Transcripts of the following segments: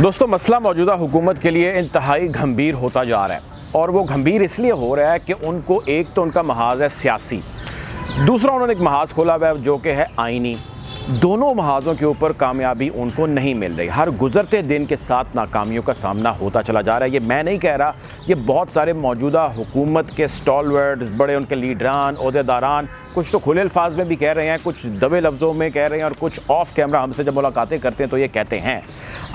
दोस्तों, मसला मौजूदा हुकूमत के लिए इंतहाई गंभीर होता जा रहा है और वो गंभीर इसलिए हो रहा है कि उनको एक तो उनका महाज है सियासी, दूसरा उन्होंने एक महाज खोला हुआ है जो कि है आइनी। दोनों महाजों के ऊपर कामयाबी उनको नहीं मिल रही। हर गुजरते दिन के साथ नाकामियों का सामना होता चला जा रहा है। ये मैं नहीं कह रहा, ये बहुत सारे मौजूदा हुकूमत के स्टॉलवर्ड्स, बड़े उनके लीडरान, ओहदेदारान, कुछ तो खुले अल्फाज में भी कह रहे हैं, कुछ दबे लफ्ज़ों में कह रहे हैं और कुछ ऑफ कैमरा हमसे जब मुलाकातें करते हैं तो ये कहते हैं।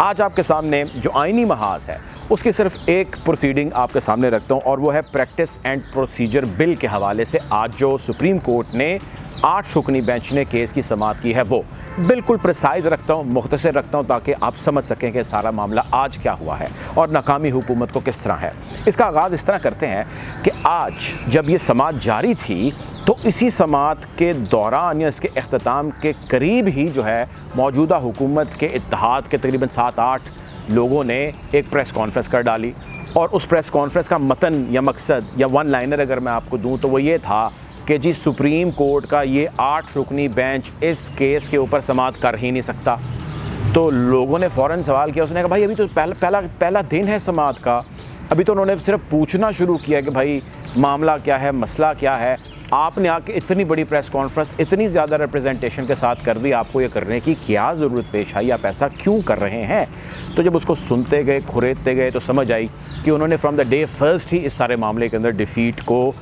आज आपके सामने जो आइनी महाज है उसकी सिर्फ एक प्रोसीडिंग आपके सामने रखता हूँ और वो है प्रैक्टिस एंड प्रोसीजर बिल के हवाले से आज जो सुप्रीम कोर्ट ने 8 रुकनी बेंच ने केस की समाअत की है। वो बिल्कुल प्रिसाइज रखता हूँ, मुख्तसर रखता हूँ ताकि आप समझ सकें कि सारा मामला आज क्या हुआ है और नाकामी हुकूमत को किस तरह है। इसका आगाज़ इस तरह करते हैं कि आज जब ये समाअत जारी थी तो इसी समाअत के दौरान या इसके अख्ताम के करीब ही जो है मौजूदा हुकूमत के इत्तेहाद के तकरीबन 7-8 लोगों ने एक प्रेस कॉन्फ्रेंस कर डाली और उस प्रेस कॉन्फ्रेंस का मतन या मकसद या वन लाइनर अगर मैं आपको दूँ तो वो ये था कि जी सुप्रीम कोर्ट का ये 8 रुकनी बेंच इस केस के ऊपर समाअत कर ही नहीं सकता। तो लोगों ने फ़ौरन सवाल किया, उसने कहा भाई अभी तो पहला दिन है समाअत का, अभी तो उन्होंने सिर्फ पूछना शुरू किया कि भाई मामला क्या है, मसला क्या है। आपने आके इतनी बड़ी प्रेस कॉन्फ्रेंस इतनी ज़्यादा रिप्रेजेंटेशन के साथ कर दी, आपको ये करने की क्या ज़रूरत पेश आई, आप ऐसा क्यों कर रहे हैं। तो जब उसको सुनते गए, खुरेदते गए तो समझ आई कि उन्होंने फ्रॉम द डे फर्स्ट ही इस सारे मामले के अंदर डिफ़ीट को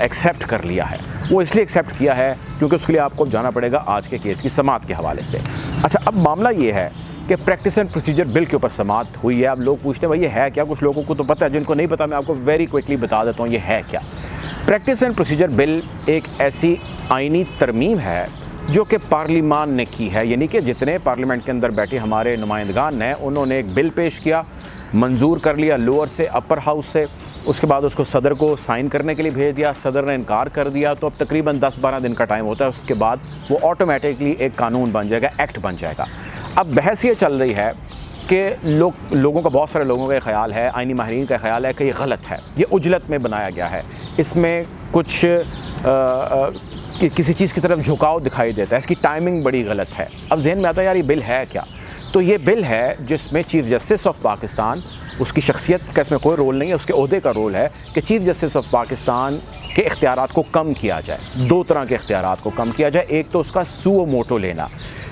एक्सेप्ट कर लिया है। वो इसलिए एक्सेप्ट किया है क्योंकि उसके लिए आपको जाना पड़ेगा आज के केस की समाअत के हवाले से। अच्छा, अब मामला ये है कि प्रैक्टिस एंड प्रोसीजर बिल के ऊपर समाअत हुई है। अब लोग पूछते हैं भाई ये है क्या, कुछ लोगों को तो पता है, जिनको नहीं पता मैं आपको वेरी क्विकली बता देता हूँ ये है क्या। प्रैक्टिस एंड प्रोसीजर बिल एक ऐसी आइनी तरमीम है जो कि पार्लिमान ने की है, यानी कि जितने पार्लियामेंट के अंदर बैठे हमारे नुमाइंदगान हैं उन्होंने एक बिल पेश किया, मंजूर कर लिया लोअर से अपर हाउस से, उसके बाद उसको सदर को साइन करने के लिए भेज दिया, सदर ने इनकार कर दिया, तो अब तकरीबन 10-12 दिन का टाइम होता है, उसके बाद वो ऑटोमेटिकली एक कानून बन जाएगा, एक्ट बन जाएगा। अब बहस ये चल रही है कि लोगों का, बहुत सारे लोगों का ये ख्याल है, आइनी माहिरीन का ख्याल है कि ये गलत है, ये उजलत में बनाया गया है, इसमें कुछ किसी चीज़ की तरफ झुकाव दिखाई देता है, इसकी टाइमिंग बड़ी गलत है। अब जहन में आता है यार ये बिल है क्या। तो ये बिल है जिसमें चीफ़ जस्टिस ऑफ पाकिस्तान, उसकी शख्सियत का इसमें कोई रोल नहीं है, उसके ओहदे का रोल है कि चीफ़ जस्टिस ऑफ पाकिस्तान के इख्तियारात को कम किया जाए। 2 तरह के इख्तियारात को कम किया जाए, एक तो उसका सुओ मोटो लेना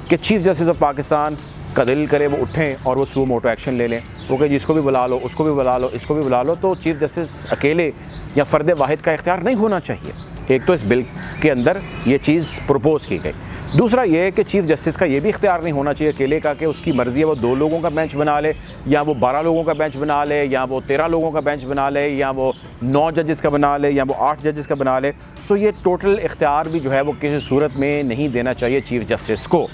कि चीफ़ जस्टिस ऑफ पाकिस्तान का दिल करे वो उठें और वो सुओ मोटो एक्शन ले लें, ओके जिसको भी बुला लो, उसको भी बुला लो, इसको भी बुला लो। तो चीफ़ जस्टिस अकेले या फ़र्द वाहिद का इख्तियार नहीं होना चाहिए। एक तो इस बिल के अंदर ये चीज़ प्रपोज़ की गई। दूसरा ये है कि चीफ़ जस्टिस का ये भी इख्तियार नहीं होना चाहिए अकेले का कि उसकी मर्ज़ी है वो 2 लोगों का बेंच बना ले या वो 12 लोगों का बेंच बना ले या वो 13 लोगों का बेंच बना ले या वो 9 जजेस का बना ले या वो 8 जजेस का बना ले। सो ये टोटल इख्तियार भी जो है वो किसी सूरत में नहीं देना चाहिए चीफ़ जस्टिस को।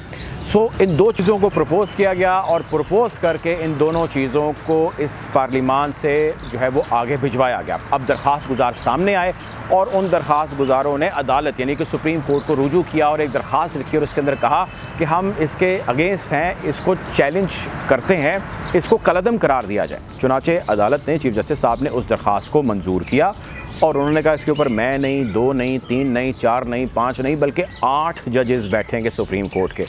सो इन 2 चीज़ों को प्रपोज़ किया गया और प्रपोज़ करके इन दोनों चीज़ों को इस पार्लिमान से जो है वो आगे भिजवाया गया। अब दरख्वास्त गुजार सामने आए और उन दरख्वास्त गुजारों ने अदालत यानी कि सुप्रीम कोर्ट को रुजू किया और एक दरख्वास्त लिखी और उसके अंदर कहा कि हम इसके अगेंस्ट हैं, इसको चैलेंज करते हैं, इसको कलअदम करार दिया जाए। चुनाचे अदालत ने, चीफ़ जस्टिस साहब ने उस दरख्वास्त को मंजूर किया और उन्होंने कहा इसके ऊपर मैं नहीं, 2 नहीं, 3 नहीं, 4 नहीं, 5 नहीं बल्कि 8 जजेस बैठेंगे सुप्रीम कोर्ट के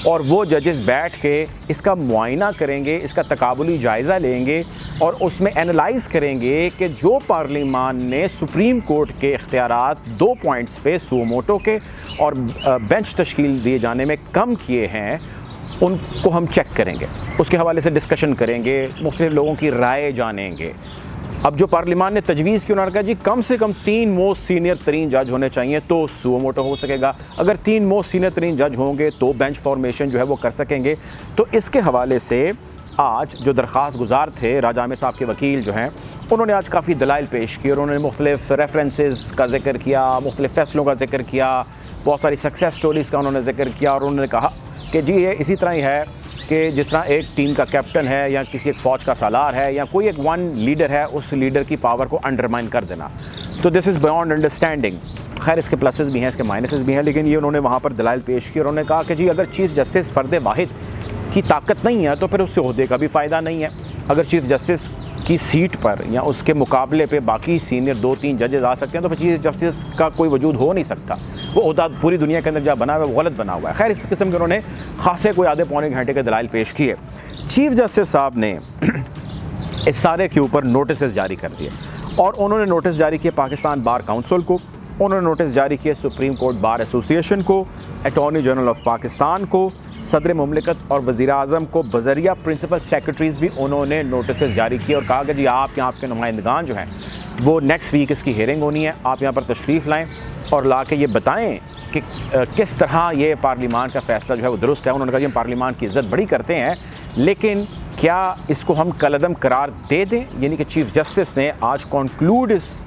और वो जजेस बैठ के इसका मुआयना करेंगे, इसका तकाबुली जायज़ा लेंगे और उसमें एनालाइज़ करेंगे कि जो पार्लिमान ने सुप्रीम कोर्ट के इख्तियारात 2 पॉइंट्स पे सुओ मोटो के और बेंच तश्कील दिए जाने में कम किए हैं उनको हम चेक करेंगे, उसके हवाले से डिस्कशन करेंगे, मुख्तलिफ लोगों की राय जानेंगे। अब जो पार्लिमान ने तजवीज़ की, उन्होंने कहा जी कम से कम 3 मोस्ट सीनियर तरीन जज होने चाहिए तो सुओ मोटो हो सकेगा। अगर 3 मोस्ट सीनियर तरीन जज होंगे तो बेंच फॉर्मेशन जो है वो कर सकेंगे। तो इसके हवाले से आज जो दरख्वास्त गुजार थे, राजा आमिर साहब के वकील जो हैं, उन्होंने आज काफ़ी दलाइल पेश किए और उन्होंने मुख्तलिफ रेफरेंसेस का जिक्र किया, मुख्तलिफ फ़ैसलों का जिक्र किया, बहुत सारी सक्सेस स्टोरीज़ का उन्होंने जिक्र किया और उन्होंने कहा कि जी ये इसी तरह ही है कि जिस तरह एक टीम का कैप्टन है या किसी एक फ़ौज का सालार है या कोई एक वन लीडर है, उस लीडर की पावर को अंडरमाइन कर देना। तो दिस इज़ बियॉन्ड अंडरस्टैंडिंग। खैर इसके प्लसेस भी हैं, इसके माइनसेस भी हैं, लेकिन ये उन्होंने वहाँ पर दलाइल पेश किए और उन्होंने कहा कि जी अगर चीफ़ जस्टिस फ़र्द वाहिद की ताकत नहीं है तो फिर उससे ओहदे का भी फ़ायदा नहीं है। अगर चीफ़ जस्टिस की सीट पर या उसके मुकाबले पे बाकी सीनियर 2-3 जजेस आ सकते हैं, तो फिर चीफ जस्टिस का कोई वजूद हो नहीं सकता। वो ओहदा पूरी दुनिया के अंदर जहाँ बना हुआ है वो गलत बना हुआ है। खैर, इस किस्म के उन्होंने खासे कोई आधे पौने घंटे के दलाइल पेश किए। चीफ जस्टिस साहब ने इस सारे के ऊपर नोटिस जारी कर दिए और उन्होंने नोटिस जारी किए पाकिस्तान बार काउंसिल को, उन्होंने नोटिस जारी किए सुप्रीम कोर्ट बार एसोसिएशन को, अटॉर्नी जनरल ऑफ पाकिस्तान को, सदर मुमलिकत और वज़ीर आज़म को, बज़रिया प्रिंसिपल सेक्रेटरीज़ भी उन्होंने नोटिस जारी किए और कहा कि जी आप यहाँ आपके नुमाइंदगान जो हैं वो नेक्स्ट वीक इसकी हेयरिंग होनी है, आप यहाँ पर तशरीफ़ लाएँ और ला के ये बताएँ कि किस तरह ये पार्लिमान का फ़ैसला जो है वो दुरुस्त है। उन्होंने कहा जी हम पार्लिमान की इज़्ज़त बड़ी करते हैं, लेकिन क्या इसको हम कलअदम करार दे दें। यानी कि चीफ जस्टिस ने आज कॉन्क्लूड इस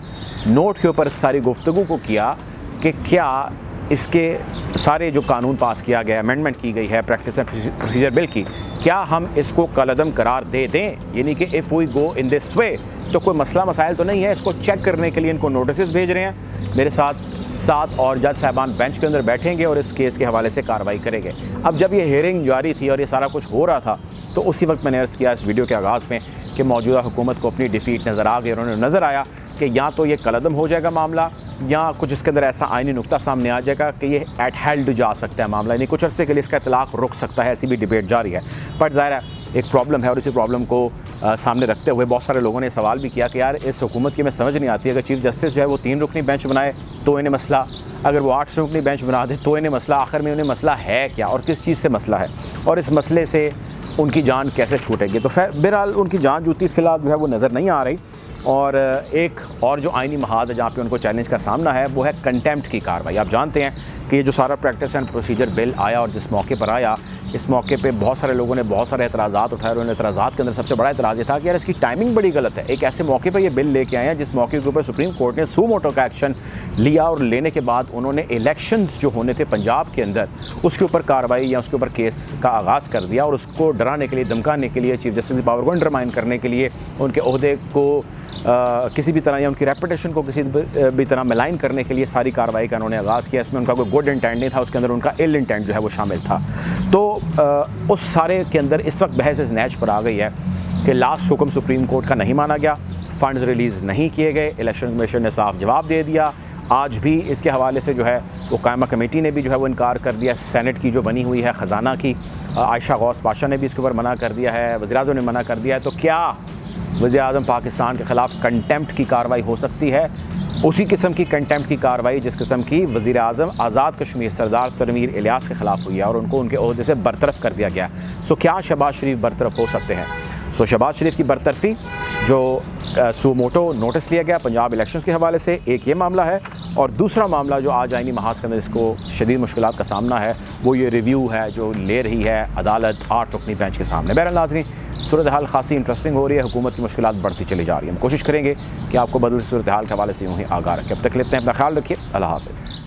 नोट के ऊपर सारी गुफ्तगू को किया कि क्या इसके सारे जो कानून पास किया गया, अमेंडमेंट की गई है प्रैक्टिस एंड प्रोसीजर बिल की, क्या हम इसको कलअदम करार दे दें। यानी कि if we go in this way तो कोई मसला मसाइल तो नहीं है। इसको चेक करने के लिए इनको नोटिस भेज रहे हैं। मेरे साथ 7 और जज साहबान बेंच के अंदर बैठेंगे और इस केस के हवाले से कार्रवाई करेंगे। अब जब ये हेयरिंग जारी थी और ये सारा कुछ हो रहा था तो उसी वक्त मैंने अर्ज़ किया इस वीडियो के आगाज़ में कि मौजूदा हुकूमत को अपनी डिफ़ीट नज़र आ गई और उन्हें नज़र आया कि या तो ये कलअदम हो जाएगा मामला या कुछ इसके अंदर ऐसा आइनी नुक्ता सामने आ जाएगा कि ये एट हेल्ड जा सकता है मामला, यानी कुछ अर्से के लिए इसका इतलाक़ रुक सकता है। ऐसी भी डिबेट जारी है। बट ज़ाहिर है एक प्रॉब्लम है और इसी प्रॉब्लम को सामने रखते हुए बहुत सारे लोगों ने सवाल भी किया कि यार इस हुकूमत की मैं समझ नहीं आती, अगर चीफ जस्टिस जो है वो 3 रुकनी बेंच बनाए तो इन्हें मसला, अगर वो 8 रुकनी बेंच बना दे तो इन्हें मसला, आखिर में उन्हें मसला है क्या और किस चीज़ से मसला है और इस मसले से उनकी जान कैसे छूटेगी। तो खैर बहरहाल उनकी जान जूती फ़िलहाल जो है वो नज़र नहीं आ रही। और एक और जो आइनी महाज है जहाँ पे उनको चैलेंज का सामना है वो है कंटेम्प्ट की कार्रवाई। आप जानते हैं कि ये जो सारा प्रैक्टिस एंड प्रोसीजर बिल आया और जिस मौके पर आया, इस मौके पे बहुत सारे लोगों ने बहुत सारे एतराज़ात उठाए और उन एतराज़ात के अंदर सबसे बड़ा एतराज़ ये था कि यार इसकी टाइमिंग बड़ी गलत है। एक ऐसे मौके पर ये बिल लेके आए हैं जिस मौके के ऊपर सुप्रीम कोर्ट ने सू मोटो का एक्शन लिया और लेने के बाद उन्होंने इलेक्शंस जो होने थे पंजाब के अंदर उसके ऊपर कार्रवाई या उसके ऊपर केस का आगाज़ कर दिया और उसको डराने के लिए, धमकाने के लिए, चीफ जस्टिस की पावर को अंडरमाइन करने के लिए, उनके ओहदे को किसी भी तरह या उनकी रेपुटेशन को किसी भी तरह मिलाइन करने के लिए सारी कार्रवाई का उन्होंने आगाज़ किया। इसमें उनका कोई गुड इंटेंट नहीं था, उसके अंदर उनका इल इंटेंट जो है वो शामिल था। तो उस सारे के अंदर इस वक्त बहस इस नैच पर आ गई है कि लास्ट हुक्म सुप्रीम कोर्ट का नहीं माना गया, फ़ंड्स रिलीज़ नहीं किए गए, इलेक्शन कमीशन ने साफ जवाब दे दिया। आज भी इसके हवाले से जो है वो कायमा कमेटी ने भी जो है वो इनकार कर दिया, सेनेट की जो बनी हुई है ख़जाना की आयशा गौस पाशा ने भी इसके ऊपर मना कर दिया है, वज़ीर-ए-आज़म ने मना कर दिया है। तो क्या वज़ीर-ए-आज़म पाकिस्तान के ख़िलाफ़ कंटेम्प्ट की कार्रवाई हो सकती है, उसी किस्म की कंटेम्प्ट की कार्रवाई जिस किस्म की वज़ीर-ए-आज़म आज़ाद कश्मीर सरदार तनवीर इलियास के ख़िलाफ़ हुई है और उनको उनके ओहदे से बरतरफ कर दिया गया। सो क्या शहबाज शरीफ बरतरफ हो सकते हैं? सो शहबाज शरीफ की बरतरफी जो सू मोटो नोटिस लिया गया पंजाब इलेक्शंस के हवाले से, एक ये मामला है और दूसरा मामला जो आज आइनी महाज के अंदर इसको शदीद मुश्किलात का सामना है वो ये रिव्यू है जो ले रही है अदालत 8 रुकनी बेंच के सामने। बहरहाल नाज़रीन, सूरत हाल खासी इंटरेस्टिंग हो रही है, हुकूमत की मुश्किलात बढ़ती चली जा रही है। हम कोशिश करेंगे कि आपको बदलती सूरत हाल के हवाले से यूँ ही आगाह रखें। अब तक लेते हैं, अपना ख्याल रखिए। अल्लाह हाफ़िज़।